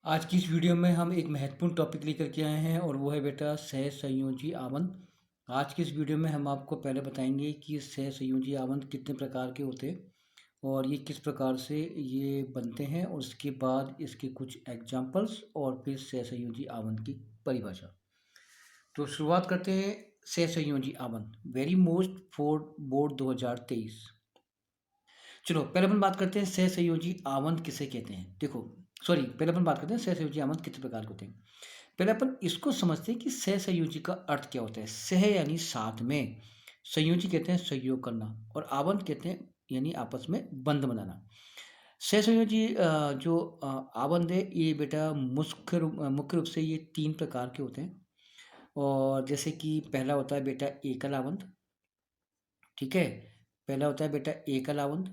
आज की इस वीडियो में हम एक महत्वपूर्ण टॉपिक लेकर के आए हैं और वो है बेटा सहसंयोजी आबंध। आज की इस वीडियो में हम आपको पहले बताएंगे कि सहसंयोजी आबंध कितने प्रकार के होते हैं और ये किस प्रकार से ये बनते हैं और उसके बाद इसके कुछ एग्जाम्पल्स और फिर सहसंयोजी आबंध की परिभाषा। तो शुरुआत करते हैं सहसंयोजी आबंध वेरी मोस्ट फॉर बोर्ड 2023। चलो पहले अपन बात करते हैं सहसंयोजी आबंध किसे कहते हैं। देखो सॉरी पहले अपन बात करते हैं सहसंयोजी आबंध कितने प्रकार के होते हैं। पहले अपन इसको समझते हैं कि सहसंयोजी का अर्थ क्या होता है। सह यानी साथ में, संयोजी कहते हैं सहयोग करना और आबंध कहते हैं यानी आपस में बंध बनाना। सहसंयोजी जो आबंध है ये बेटा मुख्य रूप से ये 3 प्रकार के होते हैं। और जैसे कि पहला होता है बेटा एकल आबंध। ठीक है, पहला होता है बेटा एकल आबंध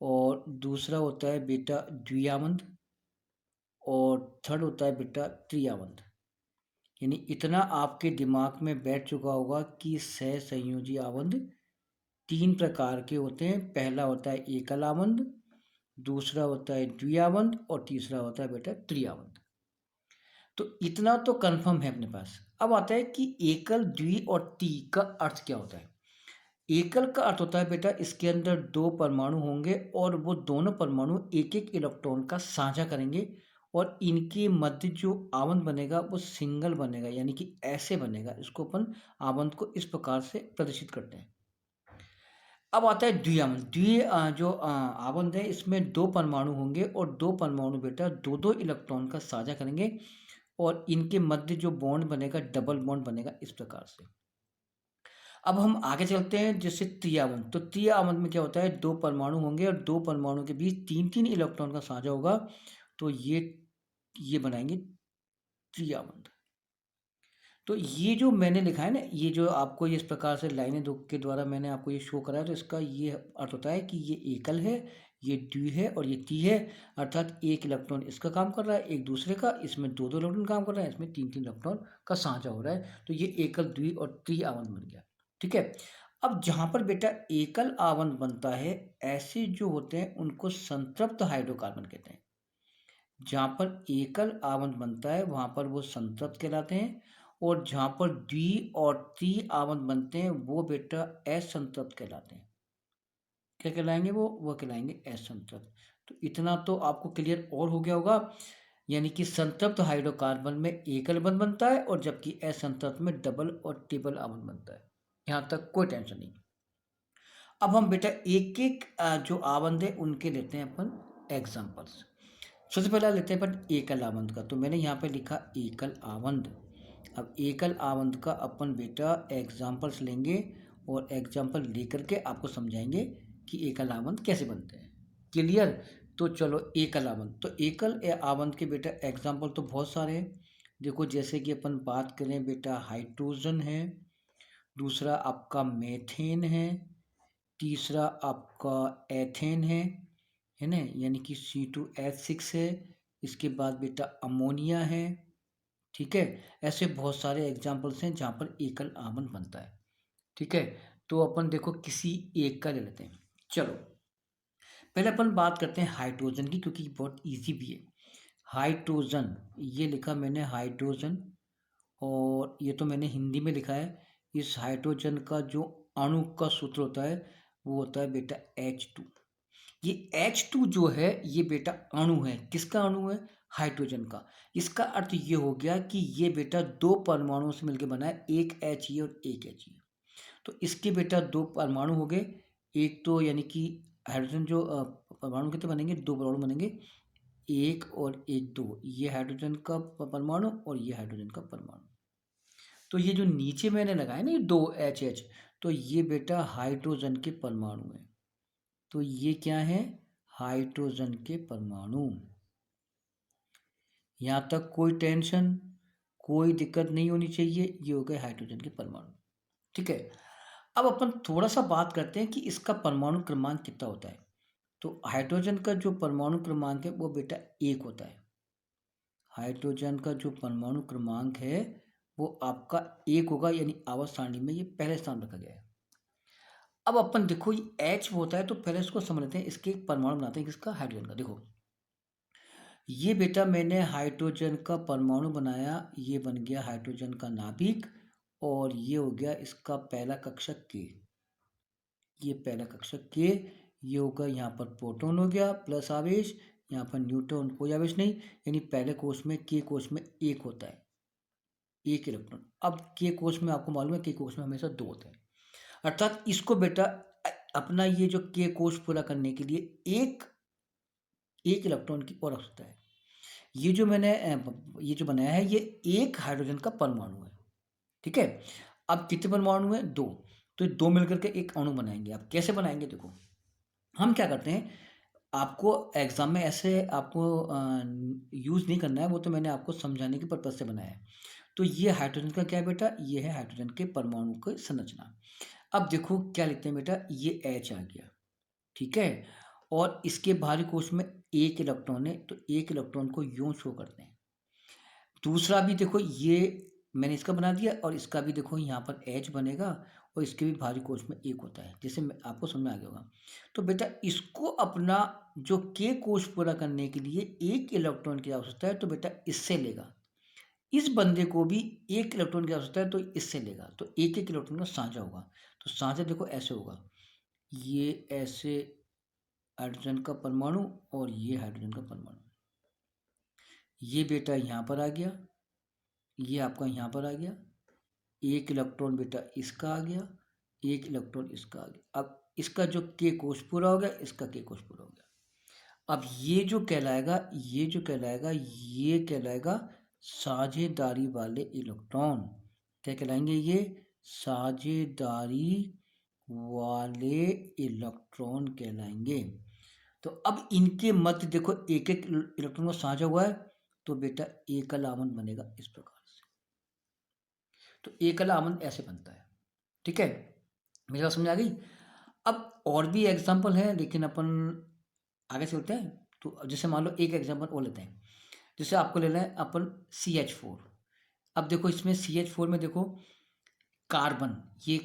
और दूसरा होता है बेटा द्विआबंध और थर्ड होता है बेटा त्रिआबंध। यानी इतना आपके दिमाग में बैठ चुका होगा कि सहसंयोजी आबंध 3 प्रकार के होते हैं। पहला होता है एकल आबंध, दूसरा होता है द्विआबंध और तीसरा होता है बेटा त्रिआबंध। तो इतना तो कंफर्म है अपने पास। अब आता है कि एकल, द्वि और ती का अर्थ क्या होता है। एकल का अर्थ होता है बेटा इसके अंदर 2 परमाणु होंगे और वो दोनों परमाणु एक एक इलेक्ट्रॉन का साझा करेंगे और इनके मध्य जो आबंध बनेगा वो सिंगल बनेगा, यानी कि ऐसे बनेगा। इसको अपन आबंध को इस प्रकार से प्रदर्शित करते हैं। अब आता है द्विआबंध। जो आबंध है इसमें 2 परमाणु होंगे और 2 परमाणु बेटा दो दो इलेक्ट्रॉन का साझा करेंगे और इनके मध्य जो बॉन्ड बनेगा डबल बॉन्ड बनेगा इस प्रकार से। अब हम आगे चलते हैं जैसे त्रिआबंध। तो त्रिआबंध में क्या होता है, 2 परमाणु होंगे और 2 परमाणु के बीच 3-3 इलेक्ट्रॉन का साझा होगा। तो ये बनाएंगे त्रिआबंध। तो ये जो मैंने लिखा है ना, ये जो आपको इस प्रकार से लाइनें दो के द्वारा मैंने आपको ये शो करा है, तो इसका ये अर्थ होता है कि ये एकल है, ये द्वि है और ये ती है। अर्थात एक इलेक्ट्रॉन इसका काम कर रहा है, एक दूसरे का, इसमें 2-2 इलेक्ट्रॉन काम कर रहा है, इसमें 3-3 इलेक्ट्रॉन का साझा हो रहा है। तो ये एकल, द्वि और त्रिआबंध बन गया। ठीक है, अब जहाँ पर बेटा एकल आबंध बनता है, ऐसे जो होते हैं उनको संतृप्त हाइड्रोकार्बन कहते हैं। जहाँ पर एकल आबंध बनता है वहाँ पर वो संतृप्त कहलाते हैं और जहाँ पर द्वि और त्री आबंध बनते हैं वो बेटा असंतृप्त कहलाते हैं। क्या कहलाएंगे वो कहलाएंगे असंतृप्त। तो इतना तो आपको क्लियर और हो गया होगा। यानी कि संतृप्त हाइड्रोकार्बन में एकल बंध बनता है और जबकि असंतृप्त में डबल और ट्रिपल आबंध बनता है। यहाँ तक कोई टेंशन नहीं। अब हम बेटा एक एक जो आबंध है उनके लेते हैं अपन एग्जाम्पल्स। सबसे पहला लेते हैं अपन एकल आबंध का। तो मैंने यहाँ पे लिखा एकल आबंध। अब एकल आबंध का अपन बेटा एग्जाम्पल्स लेंगे और एग्जाम्पल लेकर के आपको समझाएंगे कि एकल आबंध कैसे बनते हैं। क्लियर? तो चलो एकल आबंध। तो एकल आबंध के बेटा एग्जाम्पल तो बहुत सारे हैं। देखो जैसे कि अपन बात करें बेटा हाइड्रोजन है, दूसरा आपका मेथेन है, तीसरा आपका एथेन है ना, यानी कि C2H6 है। इसके बाद बेटा अमोनिया है। ठीक है, ऐसे बहुत सारे एग्जाम्पल्स हैं जहाँ पर एकल आबंध बनता है। ठीक है, तो अपन देखो किसी एक का ले लेते हैं। चलो पहले अपन बात करते हैं हाइड्रोजन की, क्योंकि बहुत इजी भी है। हाइड्रोजन, ये लिखा मैंने हाइड्रोजन और ये तो मैंने हिंदी में लिखा है। इस हाइड्रोजन का जो अणु का सूत्र होता है वो होता है बेटा H2। ये H2 जो है ये बेटा अणु है। किसका अणु है? हाइड्रोजन का। इसका अर्थ ये हो गया कि ये बेटा 2 परमाणुओं से मिलकर बना है, एक He और एक He। तो इसके बेटा 2 परमाणु हो गए। एक तो यानी कि हाइड्रोजन जो परमाणु कितने बनेंगे, 2 परमाणु बनेंगे, एक और एक, 2। ये हाइड्रोजन का परमाणु और ये हाइड्रोजन का परमाणु। तो ये जो नीचे मैंने लगाया ना ये 2 H, तो ये बेटा हाइड्रोजन के परमाणु है। तो ये क्या है? हाइड्रोजन के परमाणु। यहाँ तक कोई टेंशन, कोई दिक्कत नहीं होनी चाहिए। ये हो गए हाइड्रोजन के परमाणु। ठीक है, अब अपन थोड़ा सा बात करते हैं कि इसका परमाणु क्रमांक कितना होता है। तो हाइड्रोजन का जो परमाणु क्रमांक है वो बेटा 1 होता है। हाइड्रोजन का जो परमाणु क्रमांक है वो आपका 1 होगा, यानी आवर्त सारणी में ये पहले स्थान रखा गया है। अब अपन देखो ये H होता है, तो पहले इसको समझ लेते हैं। इसके एक परमाणु बनाते हैं किसका? हाइड्रोजन का। देखो ये बेटा मैंने हाइड्रोजन का परमाणु बनाया, ये बन गया हाइड्रोजन का नाभिक और ये हो गया इसका पहला कक्षक के। ये पहला कक्षक के, ये होगा यहाँ पर प्रोटॉन हो गया प्लस आवेश, यहाँ पर न्यूट्रॉन कोई आवेश नहीं, यानी पहले कोश में के कोश में एक होता है, एक इलेक्ट्रॉन। अब के कोश में आपको मालूम है के कोश में हमेशा दो होते हैं, अर्थात इसको बेटा अपना ये जो के कोश पूरा करने के लिए एक इलेक्ट्रॉन की और आवश्यकता है। ये जो मैंने ये जो बनाया है ये एक हाइड्रोजन का परमाणु है, ठीक है। अब कितने परमाणु हैं? दो। तो दो मिलकर के एक अणु बनाएंगे। आप कैसे बनाएंगे? देखो हम क्या करते हैं, आपको एग्जाम में ऐसे आपको यूज नहीं करना है, वो तो मैंने आपको समझाने के पर्पज से बनाया है। तो ये हाइड्रोजन का क्या है बेटा? ये है हाइड्रोजन के परमाणु की संरचना। अब देखो क्या लिखते हैं बेटा, ये H आ गया, ठीक है। और इसके बाहरी कोश में एक इलेक्ट्रॉन है, तो एक इलेक्ट्रॉन को यूं शो करते हैं। दूसरा भी देखो ये मैंने इसका बना दिया और इसका भी देखो यहाँ पर H बनेगा और इसके भी बाहरी कोश में एक होता है, जैसे आपको समझ में आ गया होगा। तो बेटा इसको अपना जो के कोश पूरा करने के लिए एक इलेक्ट्रॉन की आवश्यकता है, तो बेटा इससे लेगा। इस बंदे को भी एक इलेक्ट्रॉन की आवश्यकता है, तो इससे लेगा। तो एक एक इलेक्ट्रॉन का साझा होगा। तो साझा देखो ऐसे होगा, ये ऐसे हाइड्रोजन का परमाणु और ये हाइड्रोजन का परमाणु, ये बेटा यहाँ पर आ गया, ये आपका यहाँ पर आ गया, एक इलेक्ट्रॉन बेटा इसका आ गया, एक इलेक्ट्रॉन इसका आ गया। अब इसका जो के कोश पूरा हो गया, इसका के कोश पूरा हो गया। अब ये जो कहलाएगा, ये कहलाएगा साझेदारी वाले इलेक्ट्रॉन। क्या कहलाएंगे? ये साझेदारी वाले इलेक्ट्रॉन कहलाएंगे। तो अब इनके मध्य देखो एक एक इलेक्ट्रॉन को साझा हुआ है, तो बेटा एकल आवन बनेगा इस प्रकार से। तो एकल आवन ऐसे बनता है, ठीक है। मेरी बात समझ आ गई? अब और भी एग्जाम्पल है, लेकिन अपन आगे चलते हैं। तो जैसे मान लो एक एग्जाम्पल और लेते हैं, जैसे आपको लेना है अपन CH4। अब देखो इसमें CH4 में देखो कार्बन, ये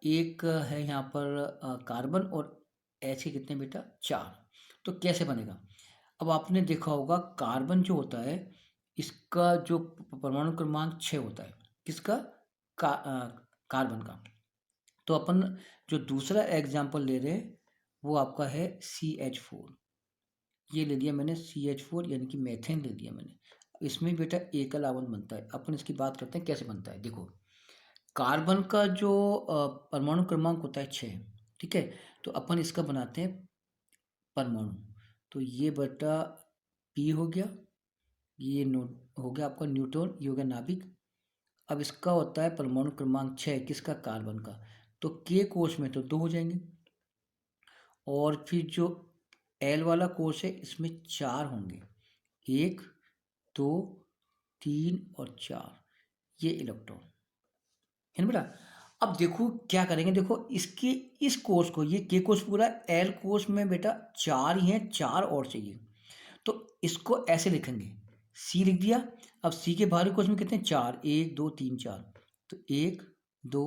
एक है यहाँ पर कार्बन और H के कितने बेटा? 4। तो कैसे बनेगा? अब आपने देखा होगा कार्बन जो होता है इसका जो परमाणु क्रमांक 6 होता है। किसका? कार्बन का। तो अपन जो दूसरा एग्जाम्पल ले रहे हैं वो आपका है CH4। ये ले लिया मैंने CH4, यानी कि मेथेन ले लिया मैंने। इसमें बेटा एकल आवन बनता है। अपन इसकी बात करते हैं कैसे बनता है। देखो कार्बन का जो परमाणु क्रमांक होता है 6, ठीक है। तो अपन इसका बनाते हैं परमाणु। तो ये बेटा P हो गया, ये हो गया आपका न्यूट्रॉन, ये हो गया नाभिक। अब इसका होता है परमाणु क्रमांक 6, किसका? कार्बन का। तो के कोश में तो 2 हो जाएंगे, और फिर जो L वाला कोश है इसमें 4 होंगे, 1 2 3 और 4, ये इलेक्ट्रॉन है ना बेटा। अब देखो क्या करेंगे, देखो इसके इस कोश को, ये के कोश पूरा, L कोश में बेटा 4 ही हैं, 4 और चाहिए। तो इसको ऐसे लिखेंगे, C लिख दिया। अब C के बाहरी कोश में कितने? 4, 1 2 3 4। तो 1 2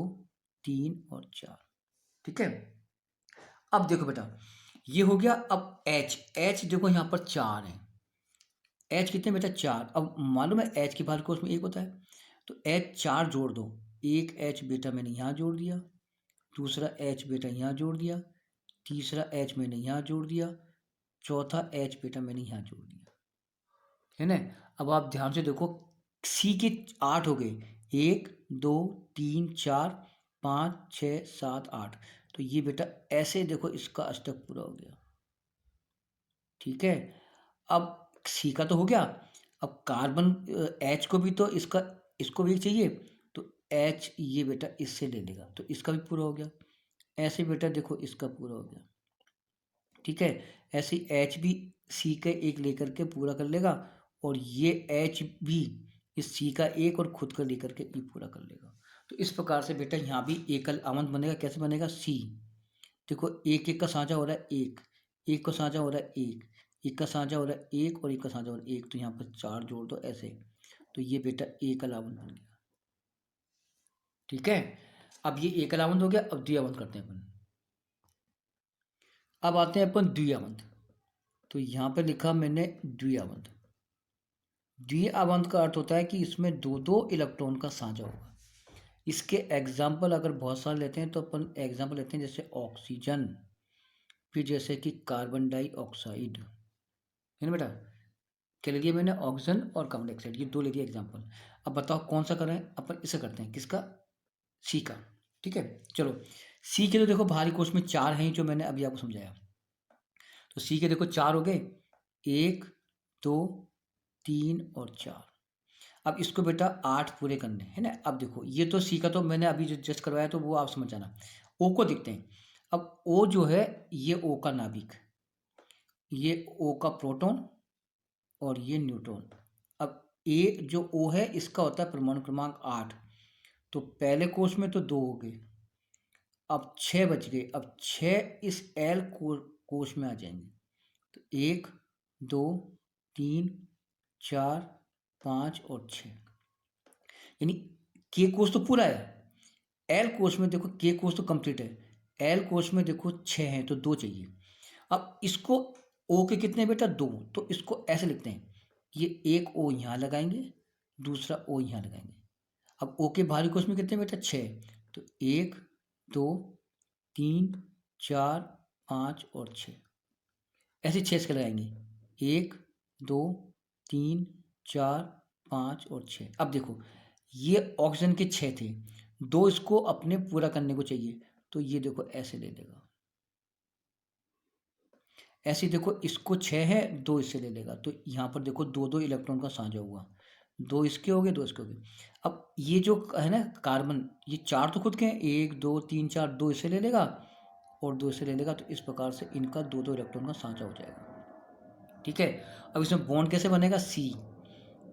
3 और 4, ठीक है। अब देखो बेटा ये हो गया। अब H देखो यहाँ पर 4 है, H कितने बेटा? 4। अब मालूम है H के बाहर कोश में 1 होता है, तो H 4 जोड़ दो। एक H बेटा मैंने यहाँ जोड़ दिया, दूसरा H बेटा यहाँ जोड़ दिया, तीसरा H मैंने यहाँ जोड़ दिया, चौथा H बेटा मैंने यहाँ जोड़ दिया, है ना। अब आप ध्यान से देखो C के 8 हो गए, 1 2 3 4 5 6 7 8। तो ये बेटा ऐसे देखो इसका अष्टक पूरा हो गया, ठीक है। अब C का तो हो गया। अब कार्बन H को भी तो इसको भी चाहिए, तो H ये बेटा इससे ले लेगा, तो इसका भी पूरा हो गया। ऐसे बेटा देखो इसका पूरा हो गया, ठीक है। ऐसे H भी C का एक लेकर के पूरा कर लेगा, और ये H भी इस C का एक और खुद का लेकर के ये पूरा कर लेगा। तो इस प्रकार से बेटा यहाँ भी एकल आवन बनेगा। कैसे बनेगा? C देखो एक एक का साझा हो रहा है, एक का साझा हो रहा है, एक का साझा हो रहा है, एक और एक का साझा हो रहा है, एक। तो यहाँ पर 4 जोड़ दो ऐसे, तो ये बेटा एकल आवन बन गया, ठीक है। अब ये एकल आवन हो गया। अब द्विआवन करते हैं अपन। अब आते हैं अपन द्विआवन। तो यहाँ पे लिखा मैंने द्विआबंध। द्विआबंध का अर्थ होता है कि इसमें दो दो इलेक्ट्रॉन का साझा होगा। इसके एग्जाम्पल अगर बहुत सारे लेते हैं तो अपन एग्जाम्पल लेते हैं जैसे ऑक्सीजन, फिर जैसे कि कार्बन डाइऑक्साइड, है ना बेटा। क्या ले लिया मैंने? ऑक्सीजन और कार्बन डाइऑक्साइड, ये दो ले लिया एग्जाम्पल। अब बताओ कौन सा करें? अपन इसे करते हैं, किसका? सी का। ठीक है, चलो। सी के तो देखो बाहरी कोश में 4 हैं जो मैंने अभी आपको समझाया। तो सी के देखो 4 हो गए, 1 2 3 और 4। अब इसको बेटा 8 पूरे करने है ना। अब देखो ये तो सी का तो मैंने अभी जो जस्ट करवाया तो वो आप समझ जाना। ओ को देखते हैं। अब ओ जो है ये ओ का नाभिक, ये ओ का प्रोटॉन और ये न्यूट्रॉन। अब ए जो ओ है इसका होता है परमाणु क्रमांक 8। तो पहले कोष में तो 2 हो गए, अब 6 बच गए। अब 6 इस एल कोष में आ जाएंगे। तो 1 2 3 4 5 और 6, यानी के कोष तो पूरा है। एल कोष में देखो के कोष तो कंप्लीट है, एल कोष में देखो 6 हैं तो 2 चाहिए। अब इसको ओ के कितने बेटा? 2। तो इसको ऐसे लिखते हैं, ये एक ओ यहाँ लगाएंगे, दूसरा ओ यहाँ लगाएंगे। अब ओ के बाहरी कोष में कितने बेटा? 6। तो 1 2 3 4 5 और 6, ऐसे 6 इसके लगाएंगे। 1 2 3 4 5 और 6। अब देखो ये ऑक्सीजन के 6 थे, 2 इसको अपने पूरा करने को चाहिए, तो ये देखो ऐसे ले लेगा। ऐसे देखो इसको 6 है, 2 इससे ले लेगा, तो यहाँ पर देखो 2 इलेक्ट्रॉन का साझा हुआ, 2 इसके हो गए, 2 इसके हो गए। अब ये जो है ना कार्बन, ये 4 तो खुद के हैं, 1 2 3 4, 2 इससे ले लेगा और 2 इससे ले लेगा। तो इस प्रकार से इनका 2 इलेक्ट्रॉन का साझा हो जाएगा। ठीक है, अब इसमें बॉन्ड कैसे बनेगा? सी,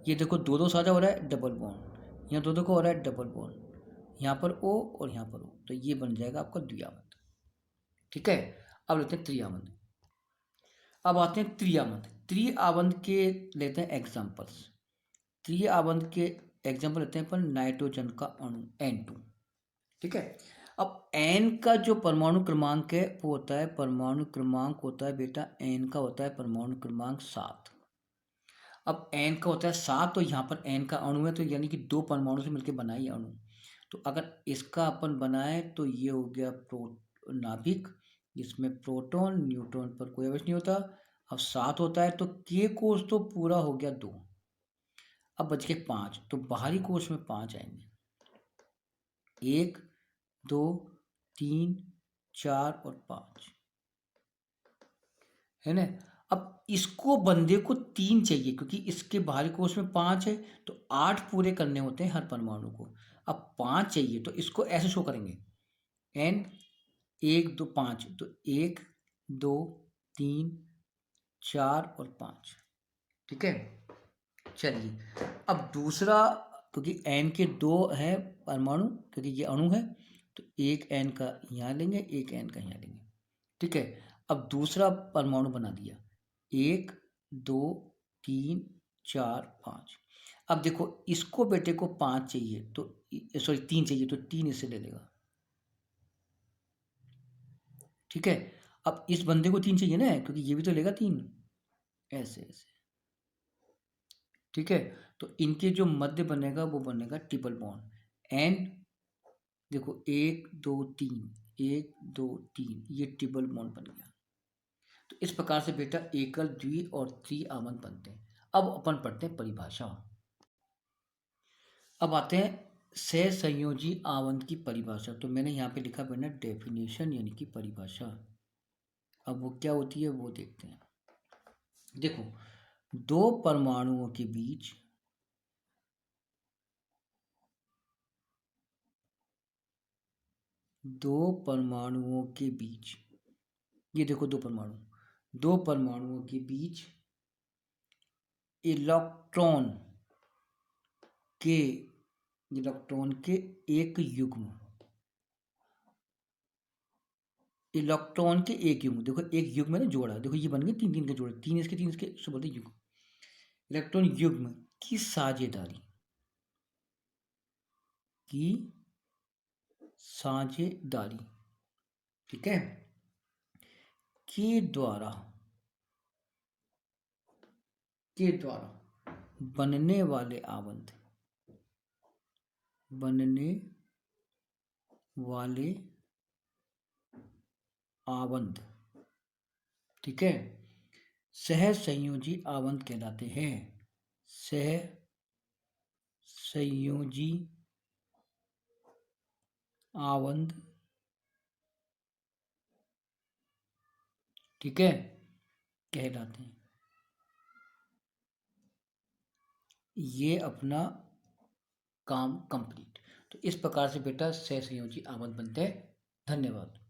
ये देखो 2 साझा हो रहा है, डबल बॉन्ड, यहाँ 2 को हो रहा है डबल बॉन्ड, यहाँ पर ओ और यहाँ पर ओ, तो ये बन जाएगा आपका द्विआबंध। ठीक है, अब लेते हैं त्रिआबंध। अब आते हैं त्रिआबंध। त्रिआबंध के लेते हैं एग्जाम्पल्स। त्रिआबंध के एग्जाम्पल लेते हैं पर नाइट्रोजन का अणु N2। ठीक है, अब N का जो परमाणु क्रमांक है वो होता है, परमाणु क्रमांक होता है बेटा N का होता है परमाणु क्रमांक 7। अब N का होता है 7, तो यहाँ पर N का अणु है, तो यानी कि 2 परमाणु से मिलकर बना ये अणु। तो अगर इसका अपन बनाए तो ये हो गया नाभिक, जिसमें प्रोटॉन न्यूट्रॉन पर कोई आवेश नहीं होता। अब 7 होता है तो के कोष तो पूरा हो गया 2, अब बच गए 5, तो बाहरी कोष में 5 आएंगे, 1 2 3 4 और 5, है ना। अब इसको बंदे को 3 चाहिए क्योंकि इसके बाहरी कोष में 5 है, तो 8 पूरे करने होते हैं हर परमाणु को। अब 5 चाहिए तो इसको ऐसे शो करेंगे, N 1 2 5, तो 1 2 3 4 और 5। ठीक है, चलिए अब दूसरा, क्योंकि N के 2 हैं परमाणु, क्योंकि ये अणु है, तो एक N का यहाँ लेंगे, एक N का यहाँ लेंगे। ठीक है, अब दूसरा परमाणु बना दिया, 1 2 3 4 5। अब देखो इसको बेटे को 5 चाहिए, तो सॉरी 3 चाहिए, तो 3 इससे ले लेगा। ठीक है, अब इस बंदे को 3 चाहिए ना, क्योंकि ये भी तो लेगा 3, ऐसे ऐसे। ठीक है, तो इनके जो मध्य बनेगा वो बनेगा ट्रिपल बॉन्ड। एन देखो 1 2 3, 1 2 3, ये ट्रिपल बॉन्ड बन गया। तो इस प्रकार से बेटा एकल द्वि और त्रिआबंध बनते हैं। अब अपन पढ़ते हैं परिभाषा। अब आते हैं सहसंयोजी आबंध की परिभाषा। तो मैंने यहाँ पे लिखा बेटा डेफिनेशन, यानी कि परिभाषा। अब वो क्या होती है वो देखते हैं। देखो, दो परमाणुओं के बीच ये देखो दो परमाणुओं के बीच इलेक्ट्रॉन के एक युग्म, देखो एक युग्म है ना जोड़ा, देखो ये बन गए 3 3 के जोड़े, 3 इसके इसको बोलते हैं युग्म। इलेक्ट्रॉन युग्म की साझेदारी ठीक है, के द्वारा के द्वारा बनने वाले आबंध, बनने वाले आबंध, ठीक है, सह संयोजी आबंध कहलाते हैं। सह संयोजी आबंध, ठीक है, कहलाते हैं। ये अपना काम कंप्लीट। तो इस प्रकार से बेटा सह संयोजी आबंध बनते हैं। धन्यवाद।